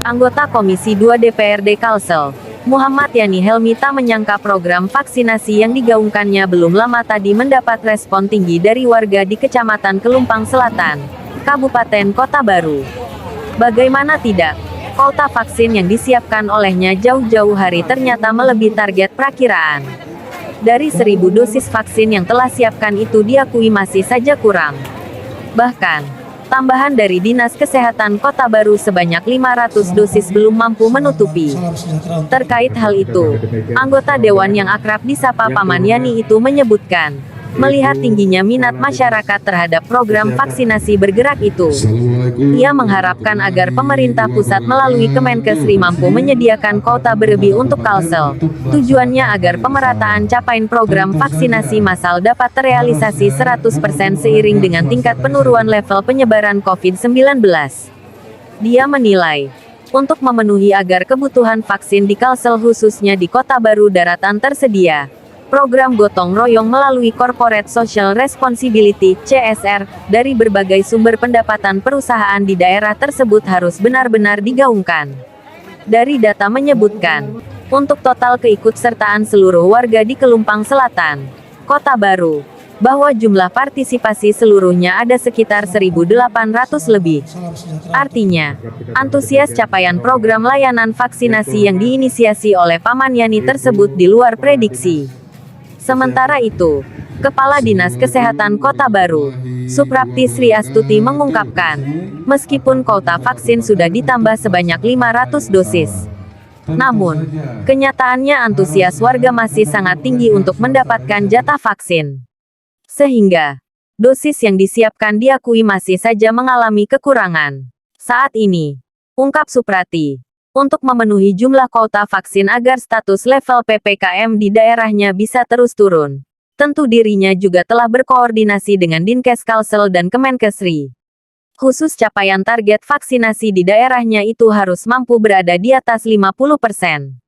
Anggota Komisi 2 DPRD Kalsel, Muhammad Yani Helmi tak menyangka program vaksinasi yang digaungkannya belum lama tadi mendapat respon tinggi dari warga di Kecamatan Kelumpang Selatan, Kabupaten Kota Baru. Bagaimana tidak, kuota vaksin yang disiapkan olehnya jauh-jauh hari ternyata melebihi target perakiraan. Dari 1.000 dosis vaksin yang telah siapkan itu diakui masih saja kurang. Bahkan, tambahan dari Dinas Kesehatan Kota Baru sebanyak 500 dosis belum mampu menutupi. Terkait hal itu, anggota Dewan yang akrab disapa Paman Yani itu menyebutkan, melihat tingginya minat masyarakat terhadap program vaksinasi bergerak itu, ia mengharapkan agar pemerintah pusat melalui Kemenkesri mampu menyediakan kuota berlebih untuk Kalsel. Tujuannya agar pemerataan capaian program vaksinasi massal dapat terrealisasi 100% seiring dengan tingkat penurunan level penyebaran COVID-19. Dia menilai, untuk memenuhi agar kebutuhan vaksin di Kalsel khususnya di Kota Baru Daratan tersedia, program gotong royong melalui Corporate Social Responsibility (CSR) dari berbagai sumber pendapatan perusahaan di daerah tersebut harus benar-benar digaungkan. Dari data menyebutkan, untuk total keikutsertaan seluruh warga di Kelumpang Selatan, Kota Baru, bahwa jumlah partisipasi seluruhnya ada sekitar 1.800 lebih. Artinya, antusias capaian program layanan vaksinasi yang diinisiasi oleh Paman Yani tersebut di luar prediksi. Sementara itu, Kepala Dinas Kesehatan Kota Baru, Suprapti Sri Astuti mengungkapkan, meskipun kuota vaksin sudah ditambah sebanyak 500 dosis, namun, kenyataannya antusias warga masih sangat tinggi untuk mendapatkan jatah vaksin. Sehingga, dosis yang disiapkan diakui masih saja mengalami kekurangan. Saat ini, ungkap Suprati, untuk memenuhi jumlah kuota vaksin agar status level PPKM di daerahnya bisa terus turun, tentu dirinya juga telah berkoordinasi dengan Dinkes Kalsel dan Kemenkesri. Khusus capaian target vaksinasi di daerahnya itu harus mampu berada di atas 50%.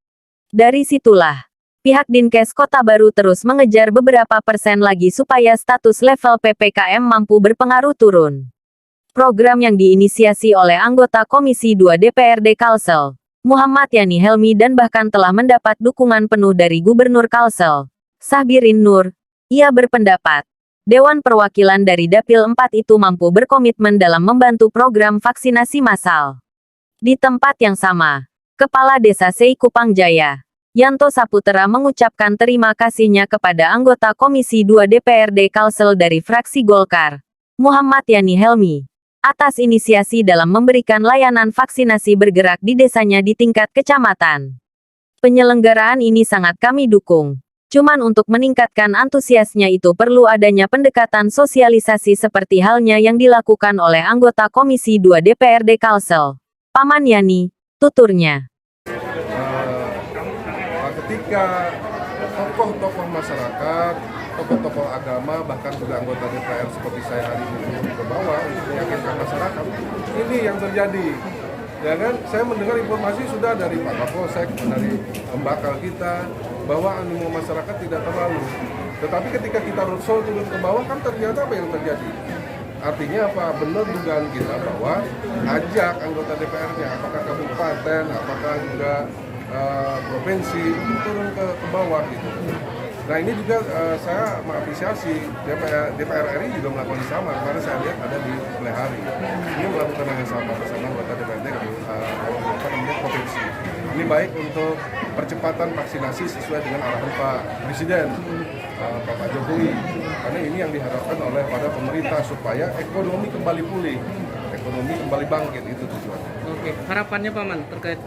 Dari situlah, pihak Dinkes Kota Baru terus mengejar beberapa persen lagi supaya status level PPKM mampu berpengaruh turun. Program yang diinisiasi oleh anggota Komisi 2 DPRD Kalsel, Muhammad Yani Helmi dan bahkan telah mendapat dukungan penuh dari Gubernur Kalsel, Sahbirin Nur. Ia berpendapat, Dewan Perwakilan dari Dapil 4 itu mampu berkomitmen dalam membantu program vaksinasi massal. Di tempat yang sama, Kepala Desa Sei Kupang Jaya, Yanto Saputra mengucapkan terima kasihnya kepada anggota Komisi 2 DPRD Kalsel dari fraksi Golkar, Muhammad Yani Helmi, atas inisiasi dalam memberikan layanan vaksinasi bergerak di desanya di tingkat kecamatan. Penyelenggaraan ini sangat kami dukung. Cuman untuk meningkatkan antusiasnya itu perlu adanya pendekatan sosialisasi seperti halnya yang dilakukan oleh anggota Komisi 2 DPRD Kalsel, Paman Yani, tuturnya. Ketika tokoh-tokoh masyarakat, tokoh-tokoh agama, bahkan juga anggota DPR seperti saya hari ini ke bawah untuk meyakinkan masyarakat, ini yang terjadi. Ya kan, saya mendengar informasi sudah dari Pak Kapolsek, dari pembakal kita, bahwa animo masyarakat tidak terlalu. Tetapi ketika kita roadshow turun ke bawah, kan ternyata apa yang terjadi? Artinya apa? Benar dugaan kita bahwa ajak anggota DPR-nya, apakah kabupaten, apakah juga provinsi, turun ke bawah gitu. Nah ini juga saya mengapresiasi DPR RI juga melakukan sama. Kemarin saya lihat ada di Lehari. Ini melakukan hal yang sama bersama anggota DPRD provinsi. Ini baik untuk percepatan vaksinasi sesuai dengan arahan Pak Presiden, Pak Jokowi. Karena ini yang diharapkan oleh pada pemerintah supaya ekonomi kembali pulih, ekonomi kembali bangkit, itu tujuannya. Oke, harapannya Paman terkait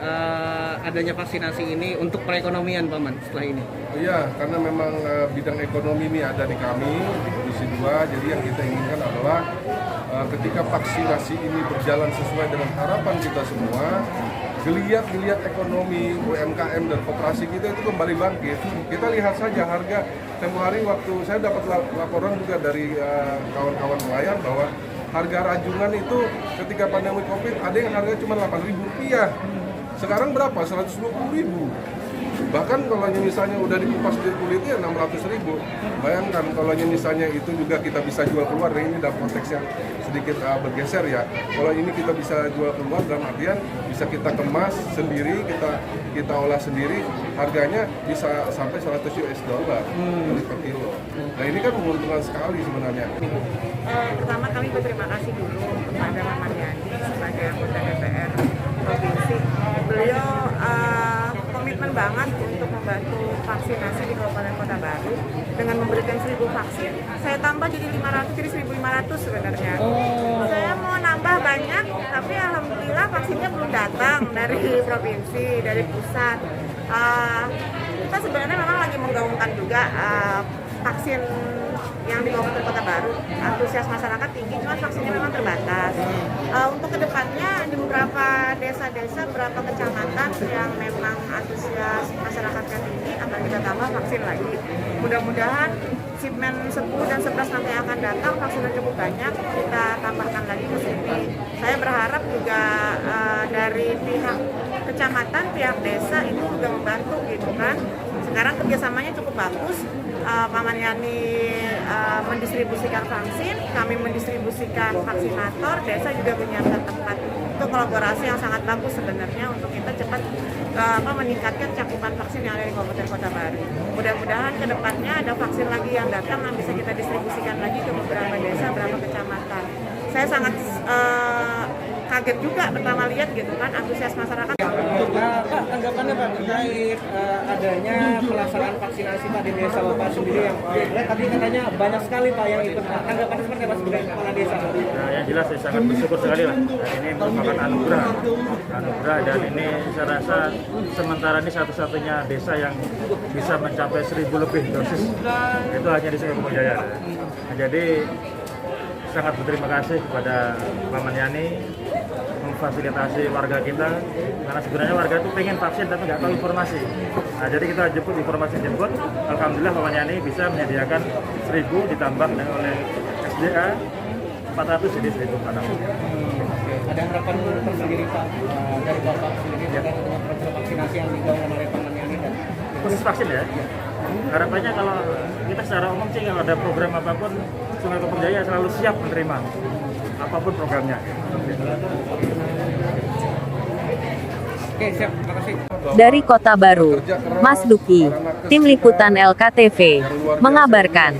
adanya vaksinasi ini untuk perekonomian Paman setelah ini? Iya, karena memang bidang ekonomi ini ada di kami, di Komisi 2, jadi yang kita inginkan adalah ketika vaksinasi ini berjalan sesuai dengan harapan kita semua, geliat ekonomi, UMKM dan koperasi kita itu kembali bangkit. Kita lihat saja harga, tempoh hari waktu saya dapat laporan juga dari kawan-kawan nelayan bahwa harga rajungan itu ketika pandemi Covid ada yang harga cuma Rp8.000. Sekarang berapa? Rp120.000. Bahkan kalau misalnya udah dikupas di kulitnya Rp600.000. Bayangkan kalau misalnya itu juga kita bisa jual keluar, ini dalam konteks yang sedikit bergeser ya. Kalau ini kita bisa jual keluar dalam artian bisa bisa kita kemas sendiri, kita olah sendiri, harganya bisa sampai 100 US dollar per kilo. Nah ini kan menguntungkan sekali sebenarnya. Pertama kami berterima kasih dulu kepada Pak Maryani sebagai anggota DPR Provinsi. Beliau komitmen banget untuk membantu vaksinasi di Kabupaten Kota Baru dengan memberikan 1.000 vaksin. Saya tambah jadi 500, jadi 1.500 sebenarnya. Saya mau nambah banyak, tapi alhamdulillah vaksinnya belum datang dari provinsi, dari pusat. Kita sebenarnya memang lagi menggaungkan juga vaksin yang di Kabupaten Kota Baru. Antusias masyarakat tinggi, cuma vaksinnya memang terbatas. Untuk kedepannya di beberapa desa-desa, beberapa kecamatan yang memang antusias masyarakatnya tinggi akan kita tambah vaksin lagi. Mudah-mudahan shipment 10 dan 11 nanti akan datang, vaksinnya cukup banyak, kita tambahkan lagi ke sini. Saya berharap juga dari pihak kecamatan, pihak desa itu juga membantu gitu kan. Sekarang kerjasamanya cukup bagus. Pak Maryani mendistribusikan vaksin, kami mendistribusikan vaksinator, desa juga menyiapkan tempat. Itu kolaborasi yang sangat bagus sebenarnya untuk kita cepat meningkatkan cakupan vaksin yang ada di Kabupaten Kota Baru. Mudah-mudahan ke depannya ada vaksin lagi yang datang yang bisa kita distribusikan lagi ke beberapa desa, beberapa kecamatan. Saya sangat kaget juga pertama lihat gitu kan antusias masyarakat. Pak, tanggapannya Pak terkait adanya pelaksanaan vaksinasi Pak di desa Bapak sendiri yang tadi katanya banyak sekali Pak yang ikut. Pak, tanggapannya seperti apa sebagai kepala desa? Nah, yang jelas saya sangat bersyukur sekali lah. Dan ini merupakan anugerah, dan ini saya rasa sementara ini satu-satunya desa yang bisa mencapai 1.000 lebih dosis. Itu hanya di Sukabumi Jaya. Nah, jadi sangat berterima kasih kepada Pak Maryani memfasilitasi warga kita, karena sebenarnya warga itu pengen vaksin tapi nggak tahu informasi. Nah, jadi kita jemput informasi, alhamdulillah Pak Maryani bisa menyediakan 1.000 ditambah oleh SDA 400 jadi 1.400. Ada harapan tersendiri Pak dari Bapak sendiri terkait dengan program vaksinasi yang digaungkan oleh Pak Maryani dan khusus vaksin ya. Harapannya kalau kita secara umum sih kalau ada program apapun Sungai Kampung Jaya selalu siap menerima apapun programnya. Oke, siap. Terima kasih. Dari Kota Baru, Mas Duki, Tim Liputan LKTV, mengabarkan.